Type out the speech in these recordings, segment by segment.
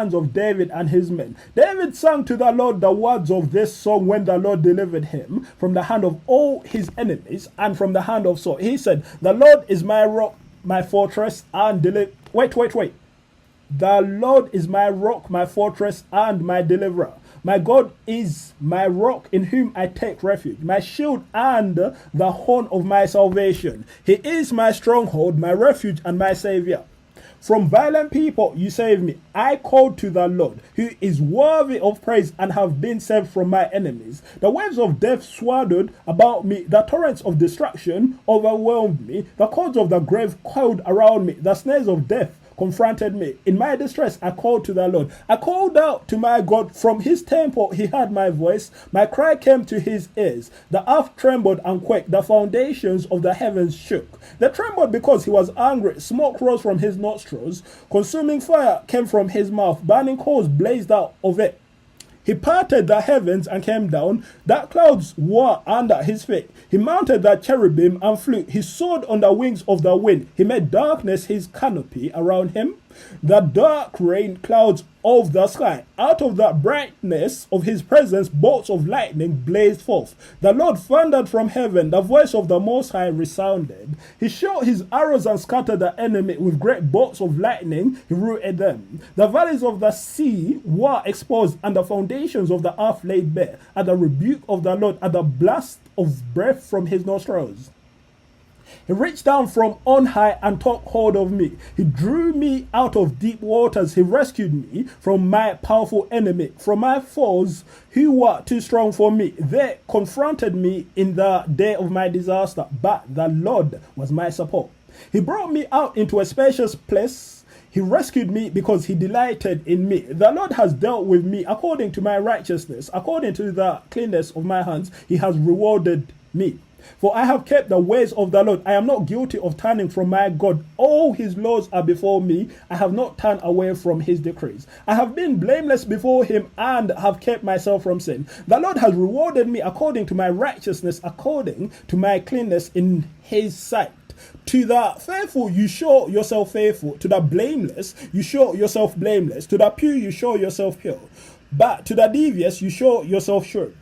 hands of David and his men. David sang to the Lord the words of this song when the Lord delivered him from the hand of all his enemies and from the hand of Saul. He said, the Lord is my rock, my fortress, and Wait. The Lord is my rock, my fortress, and my deliverer. My God is my rock in whom I take refuge, my shield and the horn of my salvation. He is my stronghold, my refuge, and my savior. From violent people you save me. I called to the Lord, who is worthy of praise, and have been saved from my enemies. The waves of death swirled about me. The torrents of destruction overwhelmed me. The cords of the grave coiled around me. The snares of death confronted me. In my distress, I called to the Lord. I called out to my God. From his temple, he heard my voice. My cry came to his ears. The earth trembled and quaked. The foundations of the heavens shook. They trembled because he was angry. Smoke rose from his nostrils. Consuming fire came from his mouth. Burning coals blazed out of it. He parted the heavens and came down. The clouds were under his feet. He mounted the cherubim and flew. He soared on the wings of the wind. He made darkness his canopy around him. The dark rain clouds of the sky. Out of the brightness of his presence, bolts of lightning blazed forth. The Lord thundered from heaven. The voice of the Most High resounded. He shot his arrows and scattered the enemy. With great bolts of lightning, he routed them. The valleys of the sea were exposed, and the foundations of the earth laid bare. At the rebuke of the Lord, at the blast of breath from his nostrils, he reached down from on high and took hold of me. He drew me out of deep waters. He rescued me from my powerful enemy, from my foes who were too strong for me. They confronted me in the day of my disaster, but the Lord was my support. He brought me out into a spacious place. He rescued me because he delighted in me. The Lord has dealt with me according to my righteousness. According to the cleanness of my hands, he has rewarded me. For I have kept the ways of the Lord. I am not guilty of turning from my God. All his laws are before me. I have not turned away from his decrees. I have been blameless before him and have kept myself from sin. The Lord has rewarded me according to my righteousness, according to my cleanness in his sight. To the faithful, you show yourself faithful. To the blameless, you show yourself blameless. To the pure, you show yourself pure. But to the devious, you show yourself shrewd.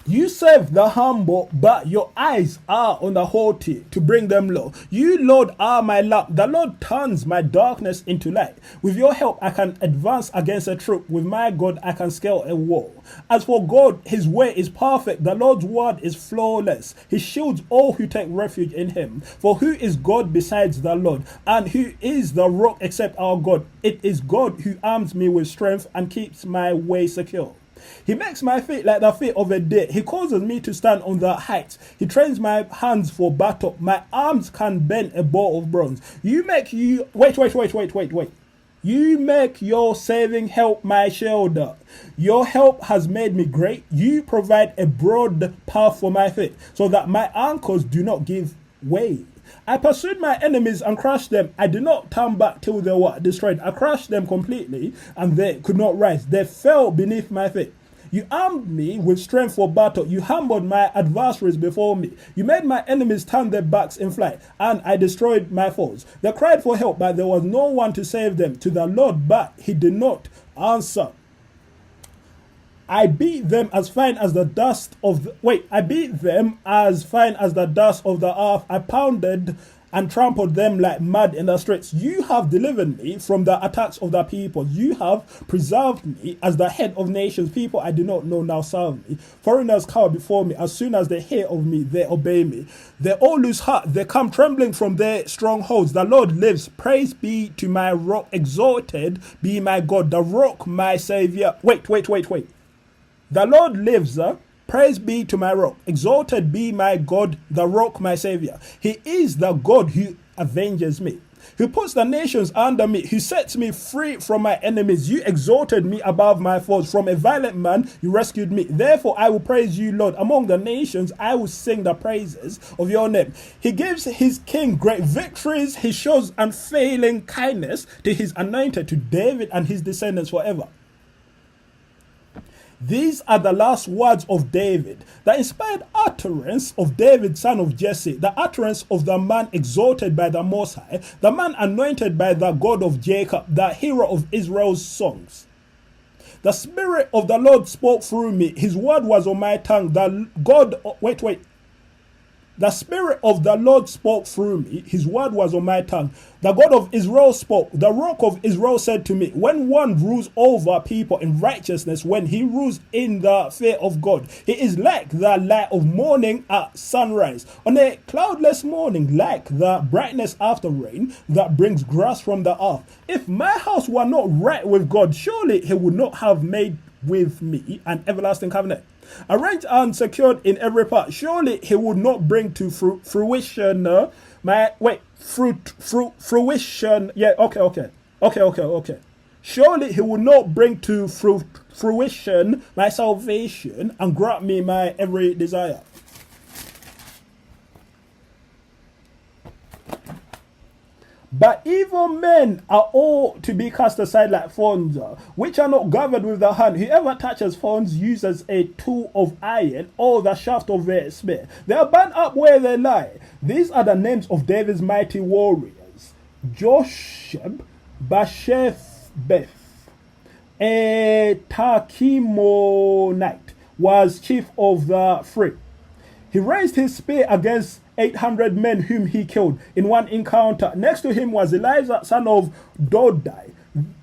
You save the humble, but your eyes are on the haughty to bring them low. You, Lord, are my lamp. The Lord turns my darkness into light. With your help, I can advance against a troop. With my God, I can scale a wall. As for God, his way is perfect. The Lord's word is flawless. He shields all who take refuge in him. For who is God besides the Lord? And who is the rock except our God? It is God who arms me with strength and keeps my way secure. He makes my feet like the feet of a deer. He causes me to stand on the heights. He trains my hands for battle. My arms can bend a bow of bronze. Wait. You make your saving help my shoulder. Your help has made me great. You provide a broad path for my feet, so that my ankles do not give way. I pursued my enemies and crushed them. I did not turn back till they were destroyed. I crushed them completely, and they could not rise. They fell beneath my feet. You armed me with strength for battle. You humbled my adversaries before me. You made my enemies turn their backs in flight, and I destroyed my foes. They cried for help, but there was no one to save them. To the Lord, but he did not answer. I beat them as fine as the dust of the earth. I pounded and trampled them like mud in the streets. You have delivered me from the attacks of the people. You have preserved me as the head of nations. People I do not know now serve me. Foreigners cower before me. As soon as they hear of me, they obey me. They all lose heart. They come trembling from their strongholds. The Lord lives. Praise be to my rock. Exalted be my God, the rock, my savior. Wait. The Lord lives. Praise be to my rock. Exalted be my God, the rock, my savior. He is the God who avenges me, who puts the nations under me, who sets me free from my enemies. You exalted me above my foes. From a violent man, you rescued me. Therefore, I will praise you, Lord. Among the nations, I will sing the praises of your name. He gives his king great victories. He shows unfailing kindness to his anointed, to David and his descendants forever. These are the last words of David, the inspired utterance of David, son of Jesse, the utterance of the man exalted by the Most High, the man anointed by the God of Jacob, the hero of Israel's songs. The Spirit of the Lord spoke through me. His word was on my tongue. The Spirit of the Lord spoke through me. His word was on my tongue. The God of Israel spoke. The Rock of Israel said to me, when one rules over people in righteousness, when he rules in the fear of God, he is like the light of morning at sunrise, on a cloudless morning, like the brightness after rain that brings grass from the earth. If my house were not right with God, surely he would not have made with me an everlasting covenant, arranged and secured in every part. Surely he would not bring to fruition fruition. Yeah, okay. Surely he would not bring to fruition my salvation and grant me my every desire. But evil men are all to be cast aside like thorns, which are not gathered with the hand. Whoever touches thorns uses a tool of iron or the shaft of a spear. They are burnt up where they lie. These are the names of David's mighty warriors: Josheb, Bashebeth, a Tachimonite, was chief of the three. He raised his spear against 800 men whom he killed in one encounter. Next to him was Eleazar, son of Dodai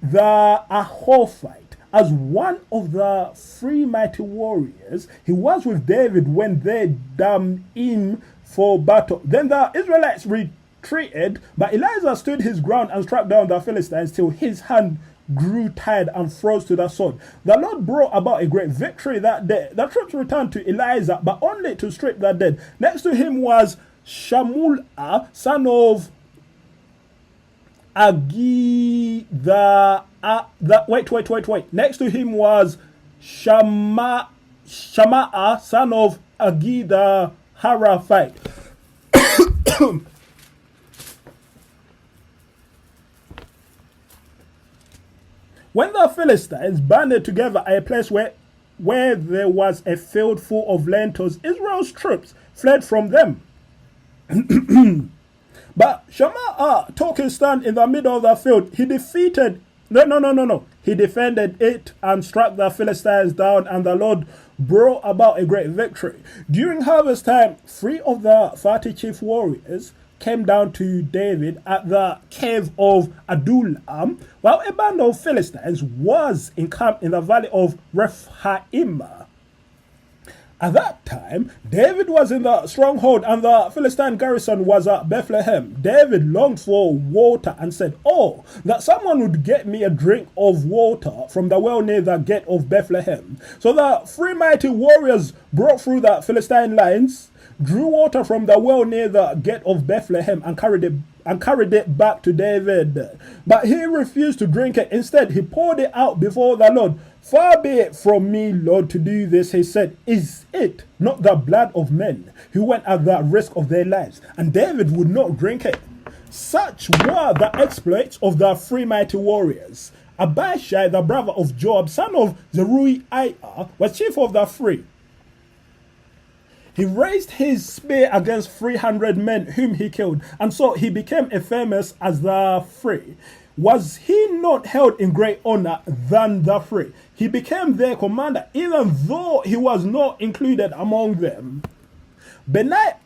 the Ahohite. As one of the three mighty warriors, he was with David when they damned him for battle. Then the Israelites retreated, but Eleazar stood his ground and struck down the Philistines till his hand grew tired and froze to the sword. The Lord brought about a great victory that day. The troops returned to Eleazar, but only to strip the dead. Next to him was Shamulah, son of Agi Next to him was Shamaah, son of Agi the Haraphite. When the Philistines banded together at a place where there was a field full of lentils, Israel's troops fled from them. But Shammah took his stand in the middle of the field. He defended it and struck the Philistines down, and the Lord brought about a great victory. During harvest time, 3 of the 30 chief warriors came down to David at the cave of Adullam, while a band of Philistines was encamped in the valley of Rephaim. At that time, David was in the stronghold and the Philistine garrison was at Bethlehem. David longed for water and said, "Oh, that someone would get me a drink of water from the well near the gate of Bethlehem." So the 3 mighty warriors broke through the Philistine lines, drew water from the well near the gate of Bethlehem, and carried it back to David. But he refused to drink it. Instead, he poured it out before the Lord. "Far be it from me, Lord, to do this," he said. "Is it not the blood of men who went at the risk of their lives?" And David would not drink it. Such were the exploits of the 3 mighty warriors. Abishai, the brother of Joab, son of Zeruiah, was chief of the 3. He raised his spear against 300 men whom he killed, and so he became as famous as the 3. Was he not held in great honor than the 3? He became their commander, even though he was not included among them. Benaiah,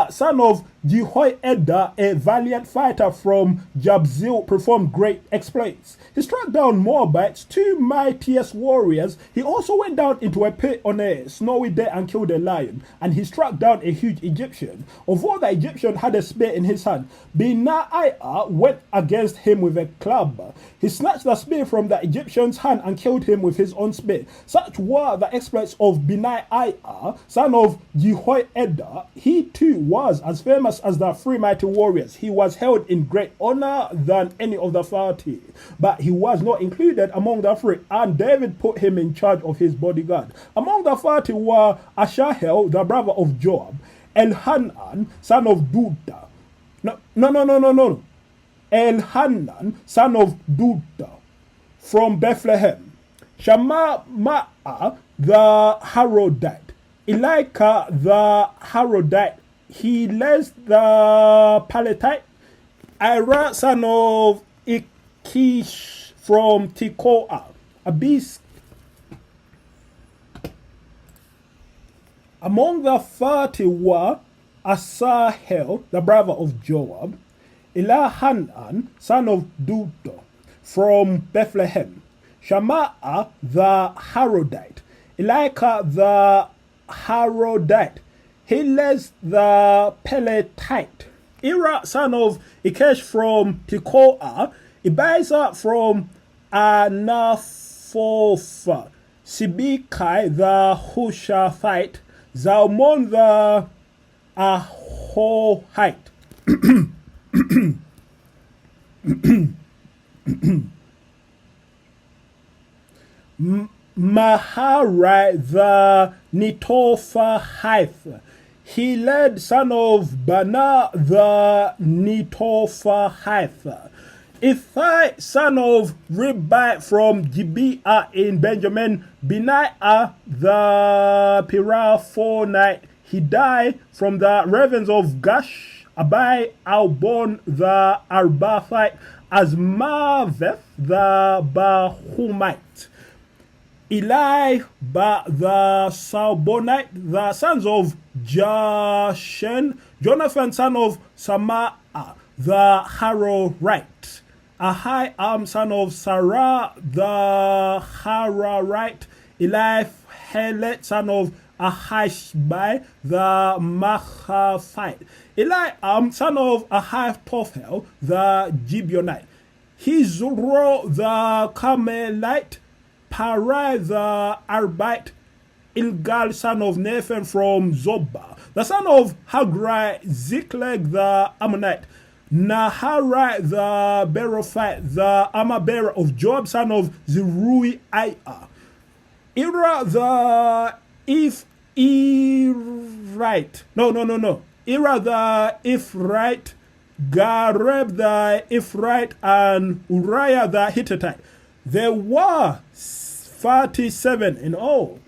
son of Jehoiada, a valiant fighter from Jabzil, performed great exploits. He struck down Moabites, 2 mightiest warriors. He also went down into a pit on a snowy day and killed a lion, and he struck down a huge Egyptian. Although the Egyptian had a spear in his hand, Benaiah went against him with a club. He snatched the spear from the Egyptian's hand and killed him with his own spear. Such were the exploits of Benaiah, son of Jehoiada. He too was as famous as the 3 mighty warriors. He was held in great honor than any of the 30, but he was not included among the 3, and David put him in charge of his bodyguard. Among the 30 were Asahel, the brother of Joab, Elhanan, son of Duda. Elhanan, son of Duda, from Bethlehem. Shammah the Harodite. Elika the Harodite. Helez the Palatite. Ira son of Ikish from Tekoa. Abis. Among the 30 were Asahel, the brother of Joab, Elihanan, son of Dodai, from Bethlehem, Shammah the Harodite, Elika the Harodite, Helez the Peletite, Ira, son of Ikesh from Tekoa, Abiezer from Anaphoth, Sibekai the Hushathite, Zalmon the Ahohite. Maharai the Netophathite. Heled, son of Bana the Netophathite. Ithai, son of Ribai from Gibeah in Benjamin. Benaiah the Piraphonite. He died from the ravens of Gash. Abai Albon the Arbathite. Asmaveth the Bahumite. Eli the Salbonite, the sons of Jashen. Jonathan, son of Samah the Harorite. Ahai son of Sarah the Hararite. Eli Helet, son of Ahishbai the Machathite. Eli son of Ahithophel the Gibeonite. Hizro the Carmelite. Parai the Arbite. Ilgal, son of Nathan from Zobah. The son of Hagrai, Ziklag the Ammonite. Naharai the Berophite, the armor-bearer of Joab, son of Zeruiah. Ira the Ephraite. No. Ira the Ephraite, Gareb the Ephraite, and Uriah the Hittite. There were 37 in all.